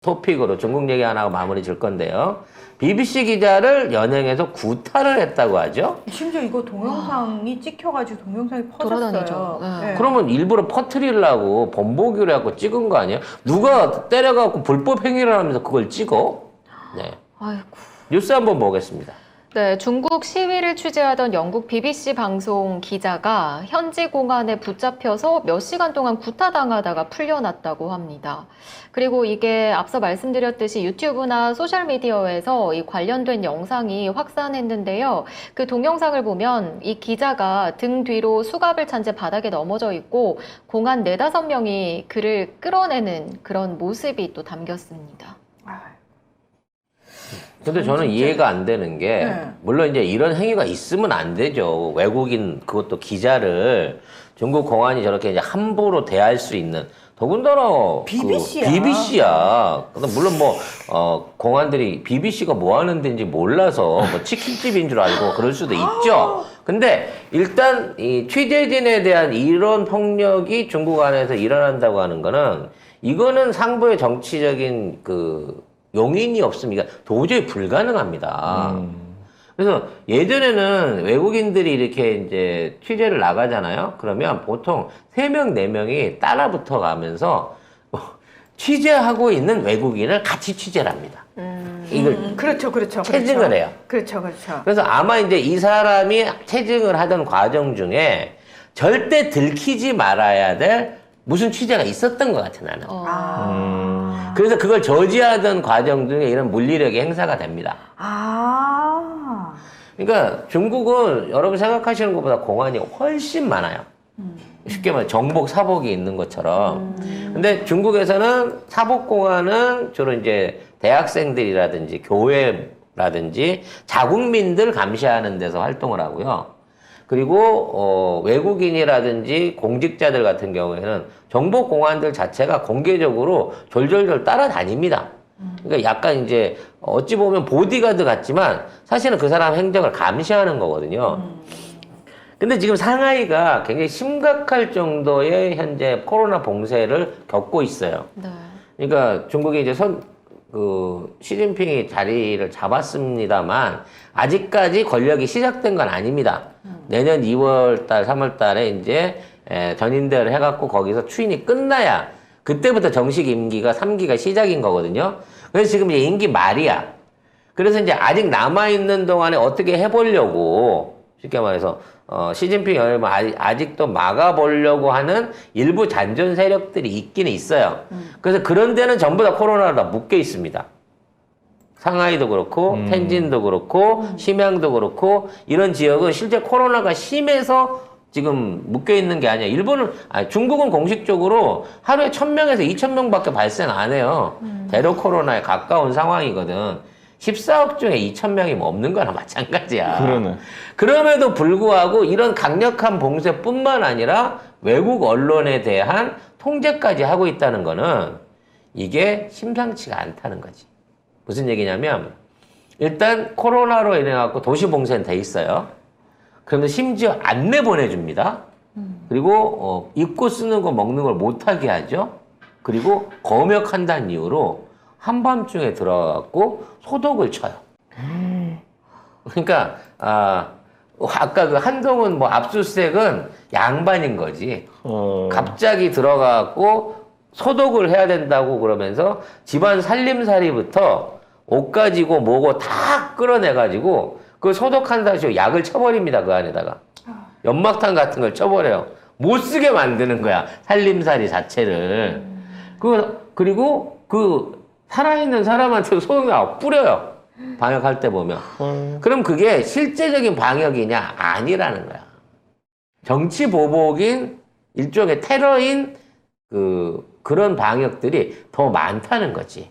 토픽으로 중국 얘기 하나 하고 마무리 질 건데요. BBC 기자를 연행해서 구타를 했다고 하죠. 심지어 이거 동영상이 찍혀가지고 동영상이 퍼졌어요. 돌아다니죠. 네. 그러면 일부러 퍼뜨리려고 본보기로 해갖고 찍은 거 아니에요? 누가 때려갖고 불법 행위를 하면서 그걸 찍어? 네. 아이고. 뉴스 한번 보겠습니다. 네, 중국 시위를 취재하던 영국 BBC 방송 기자가 현지 공안에 붙잡혀서 몇 시간 동안 구타당하다가 풀려났다고 합니다. 그리고 이게 앞서 말씀드렸듯이 유튜브나 소셜미디어에서 이 관련된 영상이 확산했는데요. 그 동영상을 보면 이 기자가 등 뒤로 수갑을 찬 채 바닥에 넘어져 있고 공안 4~5명이 그를 끌어내는 그런 모습이 또 담겼습니다. 근데 저는 이해가 안 되는 게, 네. 물론 이제 이런 행위가 있으면 안 되죠. 외국인, 그것도 기자를 중국 공안이 저렇게 이제 함부로 대할 수 있는, 더군다나 BBC야. BBC야. 물론 공안들이 BBC가 뭐 하는 데인지 몰라서 뭐 치킨집인 줄 알고 그럴 수도 있죠. 근데 일단 이 취재진에 대한 이런 폭력이 중국 안에서 일어난다고 하는 거는, 이거는 상부의 정치적인 용인이 없으니까 도저히 불가능합니다. 그래서 예전에는 외국인들이 이렇게 이제 취재를 나가잖아요. 그러면 보통 3명, 4명이 따라 붙어 가면서 취재하고 있는 외국인을 같이 취재를 합니다. 이걸 그렇죠. 체증을 해요. 그렇죠. 그래서 아마 이제 이 사람이 체증을 하던 과정 중에 절대 들키지 말아야 될 무슨 취재가 있었던 것 같아, 나는. 그래서 그걸 저지하던 과정 중에 이런 물리력이 행사가 됩니다. 그러니까 중국은 여러분 생각하시는 것보다 공안이 훨씬 많아요. 쉽게 말해 정복, 사복이 있는 것처럼. 근데 중국에서는 사복공안은 주로 이제 대학생들이라든지 교회라든지 자국민들 감시하는 데서 활동을 하고요. 그리고 외국인이라든지 공직자들 같은 경우에는 정보공안들 자체가 공개적으로 졸졸졸 따라다닙니다. 그러니까 약간 이제 어찌 보면 보디가드 같지만 사실은 그 사람 행적을 감시하는 거거든요. 근데 지금 상하이가 굉장히 심각할 정도의 현재 코로나 봉쇄를 겪고 있어요. 네. 그러니까 중국이 이제 시진핑이 자리를 잡았습니다만 아직까지 권력이 시작된 건 아닙니다. 내년 2월달, 3월달에 이제 전인대를 해갖고 거기서 추인이 끝나야 그때부터 정식 임기가 3기가 시작인 거거든요. 그래서 지금 이제 임기 말이야. 그래서 이제 아직 남아있는 동안에 어떻게 해보려고 쉽게 말해서 시진핑 연합은 아직도 막아보려고 하는 일부 잔존 세력들이 있기는 있어요. 그래서 그런 데는 전부 다 코로나로 다 묶여 있습니다. 상하이도 그렇고 텐진도 그렇고 심양도 그렇고 이런 지역은 실제 코로나가 심해서 지금 묶여 있는 게 아니야. 중국은 공식적으로 하루에 1,000명에서 2,000명밖에 발생 안 해요. 제로 코로나에 가까운 상황이거든. 14억 중에 2,000명이 뭐 없는 거나 마찬가지야. 그러네. 그럼에도 불구하고 이런 강력한 봉쇄뿐만 아니라 외국 언론에 대한 통제까지 하고 있다는 거는 이게 심상치가 않다는 거지. 무슨 얘기냐면 일단 코로나로 인해 갖고 도시 봉쇄는 돼 있어요. 그러면 심지어 안 내보내줍니다. 그리고 입고 쓰는 거 먹는 걸 못하게 하죠. 그리고 검역한다는 이유로 한밤중에 들어가고 소독을 쳐요. 그러니까 아까 그 한동훈 뭐 압수수색은 양반인 거지. 갑자기 들어가고 소독을 해야 된다고 그러면서 집안 살림살이부터 옷 가지고 뭐고 다 끌어내가지고 그 소독한다 시고 약을 쳐버립니다. 그 안에다가 연막탄 같은 걸 쳐버려요. 못 쓰게 만드는 거야. 살림살이 자체를. 그리고 살아있는 사람한테도 소독약 뿌려요. 방역할 때 보면. 그럼 그게 실제적인 방역이냐? 아니라는 거야. 정치 보복인 일종의 테러인 그런 방역들이 더 많다는 거지.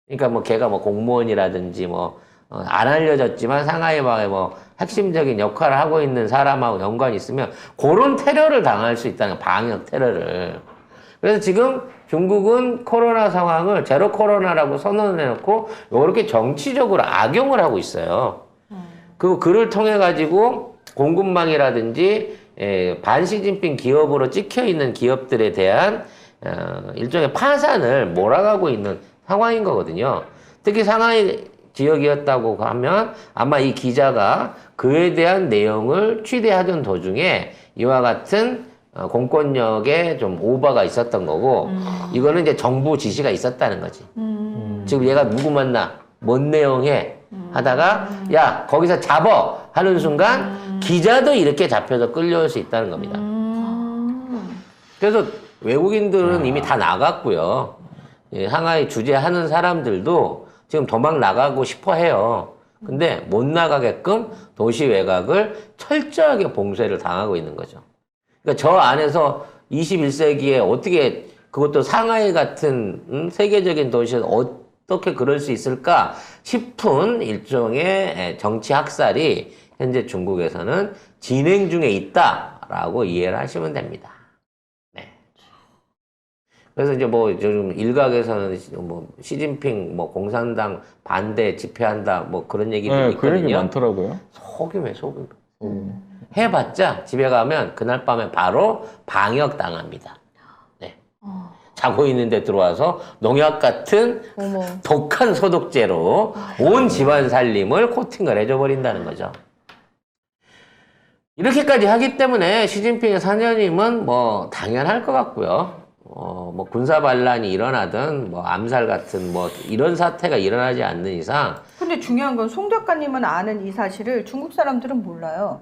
그러니까 뭐 걔가 뭐 공무원이라든지 안 알려졌지만 상하이방에 핵심적인 역할을 하고 있는 사람하고 연관이 있으면 그런 테러를 당할 수 있다는 거야. 방역 테러를. 그래서 지금 중국은 코로나 상황을 제로 코로나라고 선언해놓고 이렇게 정치적으로 악용을 하고 있어요. 그를 통해 가지고 공급망이라든지 반시진핑 기업으로 찍혀 있는 기업들에 대한 일종의 파산을 몰아가고 있는 상황인 거거든요. 특히 상하이 지역이었다고 하면 아마 이 기자가 그에 대한 내용을 취재하던 도중에 이와 같은 공권력에 좀 오버가 있었던 거고 이거는 이제 정부 지시가 있었다는 거지. 지금 얘가 누구 만나 뭔 내용해 하다가 야 거기서 잡어 하는 순간 기자도 이렇게 잡혀서 끌려올 수 있다는 겁니다. 그래서 외국인들은 이미 다 나갔고요. 예, 상하이 주재하는 사람들도 지금 도망 나가고 싶어 해요. 근데 못 나가게끔 도시 외곽을 철저하게 봉쇄를 당하고 있는 거죠. 그러니까 저 안에서 21세기에 어떻게 그것도 상하이 같은 세계적인 도시에서 어떻게 그럴 수 있을까 싶은 일종의 정치 학살이 현재 중국에서는 진행 중에 있다라고 이해를 하시면 됩니다. 네. 그래서 이제 뭐 요즘 일각에서는 뭐 시진핑 뭐 공산당 반대 집회한다 뭐 그런 얘기도 네, 있거든요. 그런 얘기 많더라고요. 속임에 속임. 해봤자 집에 가면 그날 밤에 바로 방역 당합니다. 네. 자고 있는데 들어와서 농약 같은 어머. 독한 소독제로 온 집안 살림을 코팅을 해줘 버린다는 거죠. 이렇게까지 하기 때문에 시진핑의 사녀님은 뭐 당연할 것 같고요. 뭐 군사 반란이 일어나든 뭐 암살 같은 뭐 이런 사태가 일어나지 않는 이상 근데 중요한 건 송 작가님은 아는 이 사실을 중국 사람들은 몰라요.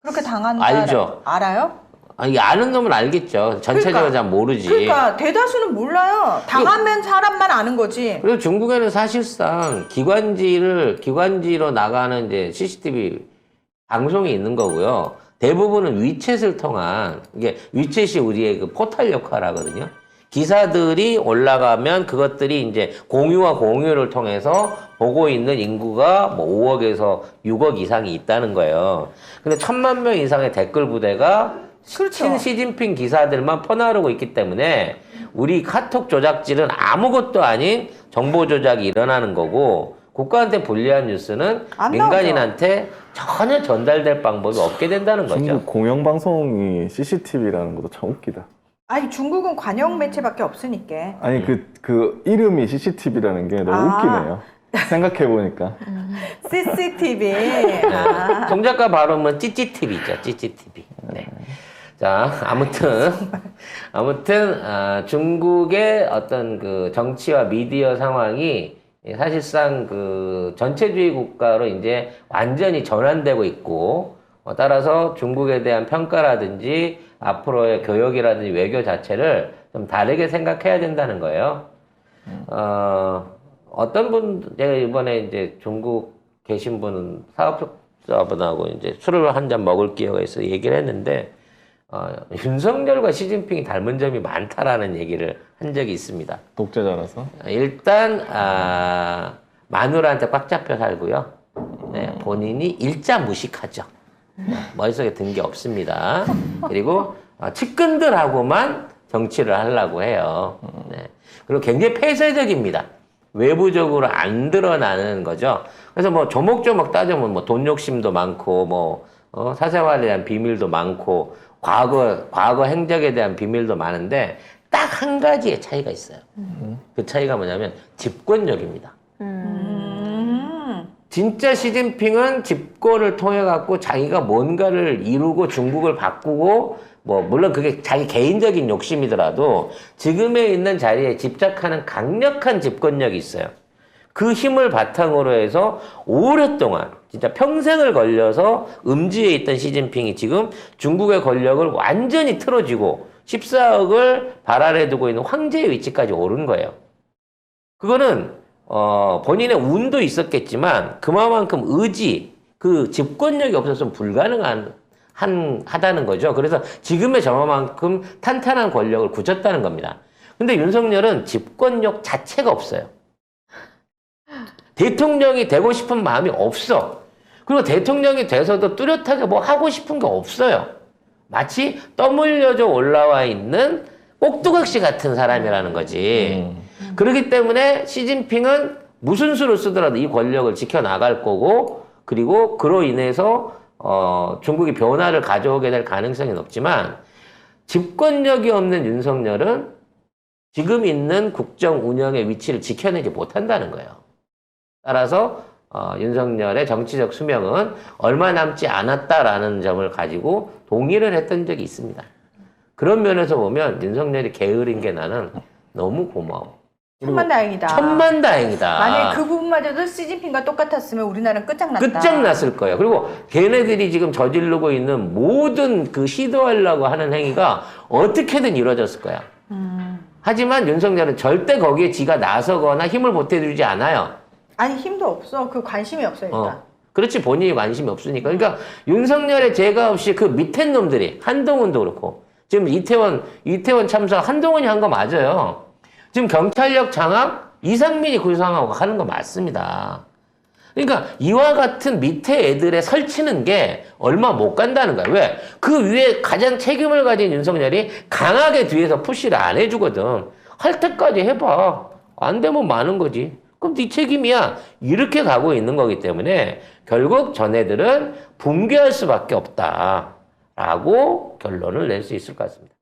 그렇게 당한다. 알죠. 알아요? 아니 아는 놈은 알겠죠. 전체적으로 잘 모르지. 그러니까 대다수는 몰라요. 당하면 사람만 아는 거지. 그리고 중국에는 사실상 기관지로 나가는 이제 CCTV 방송이 있는 거고요. 대부분은 위챗을 통한, 이게 위챗이 우리의 그 포탈 역할을 하거든요. 기사들이 올라가면 그것들이 이제 공유와 공유를 통해서 보고 있는 인구가 뭐 5억에서 6억 이상이 있다는 거예요. 근데 1000만 명 이상의 댓글 부대가 그렇죠. 시진핑 기사들만 퍼나르고 있기 때문에 우리 카톡 조작질은 아무것도 아닌 정보 조작이 일어나는 거고 국가한테 불리한 뉴스는 안 민간인한테 전혀 전달될 방법이 없게 된다는 거죠. 중국 공영방송이 CCTV라는 것도 참 웃기다. 아니 중국은 관영 매체밖에 없으니까. 아니 그 이름이 CCTV라는 게 너무 아. 웃기네요. 생각해보니까. CCTV. 아. 송 작가 발음은 찌찌TV죠. 찌찌TV. 네. 자, 아무튼 중국의 어떤 그 정치와 미디어 상황이 사실상 그 전체주의 국가로 이제 완전히 전환되고 있고, 따라서 중국에 대한 평가라든지 앞으로의 교역이라든지 외교 자체를 좀 다르게 생각해야 된다는 거예요. 어떤 분, 제가 이번에 이제 중국 계신 분은 사업자분하고 이제 술을 한 잔 먹을 기회가 있어 얘기를 했는데, 윤석열과 시진핑이 닮은 점이 많다라는 얘기를 한 적이 있습니다. 독재자라서. 일단, 마누라한테 꽉 잡혀 살고요. 네, 본인이 일자 무식하죠. 머릿속에 든 게 없습니다. 그리고, 측근들하고만 정치를 하려고 해요. 네. 그리고 굉장히 폐쇄적입니다. 외부적으로 안 드러나는 거죠. 그래서 뭐 조목조목 따지면 뭐 돈 욕심도 많고, 뭐, 사생활에 대한 비밀도 많고, 과거 행적에 대한 비밀도 많은데, 딱 한 가지의 차이가 있어요. 그 차이가 뭐냐면, 집권력입니다. 진짜 시진핑은 집권을 통해 갖고 자기가 뭔가를 이루고 중국을 바꾸고 뭐 물론 그게 자기 개인적인 욕심이더라도 지금에 있는 자리에 집착하는 강력한 집권력이 있어요. 그 힘을 바탕으로 해서 오랫동안 진짜 평생을 걸려서 음지에 있던 시진핑이 지금 중국의 권력을 완전히 틀어쥐고 14억을 발 아래 두고 있는 황제의 위치까지 오른 거예요. 그거는 본인의 운도 있었겠지만 그만큼 의지, 그 집권력이 없었으면 하다는 거죠. 그래서 지금의 저만큼 탄탄한 권력을 굳혔다는 겁니다. 근데 윤석열은 집권력 자체가 없어요. 대통령이 되고 싶은 마음이 없어. 그리고 대통령이 돼서도 뚜렷하게 뭐 하고 싶은 게 없어요. 마치 떠물려져 올라와 있는 꼭두각시 같은 사람이라는 거지. 그렇기 때문에 시진핑은 무슨 수를 쓰더라도 이 권력을 지켜나갈 거고, 그리고 그로 인해서 중국이 변화를 가져오게 될 가능성이 높지만 집권력이 없는 윤석열은 지금 있는 국정 운영의 위치를 지켜내지 못한다는 거예요. 따라서 윤석열의 정치적 수명은 얼마 남지 않았다라는 점을 가지고 동의를 했던 적이 있습니다. 그런 면에서 보면 윤석열이 게으른 게 나는 너무 고마워. 천만다행이다. 천만다행이다. 만약에 그 부분마저도 시진핑과 똑같았으면 우리나라는 끝장났다. 끝장났을 거예요. 그리고 걔네들이 지금 저지르고 있는 모든 그 시도하려고 하는 행위가 어떻게든 이루어졌을 거야. 하지만 윤석열은 절대 거기에 지가 나서거나 힘을 보태주지 않아요. 아니 힘도 없어. 그 관심이 없어 일단. 그렇지, 본인이 관심이 없으니까. 그러니까 윤석열의 죄가 없이 그 밑에 놈들이, 한동훈도 그렇고, 지금 이태원 참사 한동훈이 한 거 맞아요. 지금 경찰력 장악 이상민이 구상하고 하는 거 맞습니다. 그러니까 이와 같은 밑에 애들의 설치는 게 얼마 못 간다는 거야. 왜? 그 위에 가장 책임을 가진 윤석열이 강하게 뒤에서 푸시를 안 해주거든. 할 때까지 해봐. 안 되면 많은 거지. 그럼 네 책임이야. 이렇게 가고 있는 거기 때문에 결국 전애들은 붕괴할 수밖에 없다라고 결론을 낼 수 있을 것 같습니다.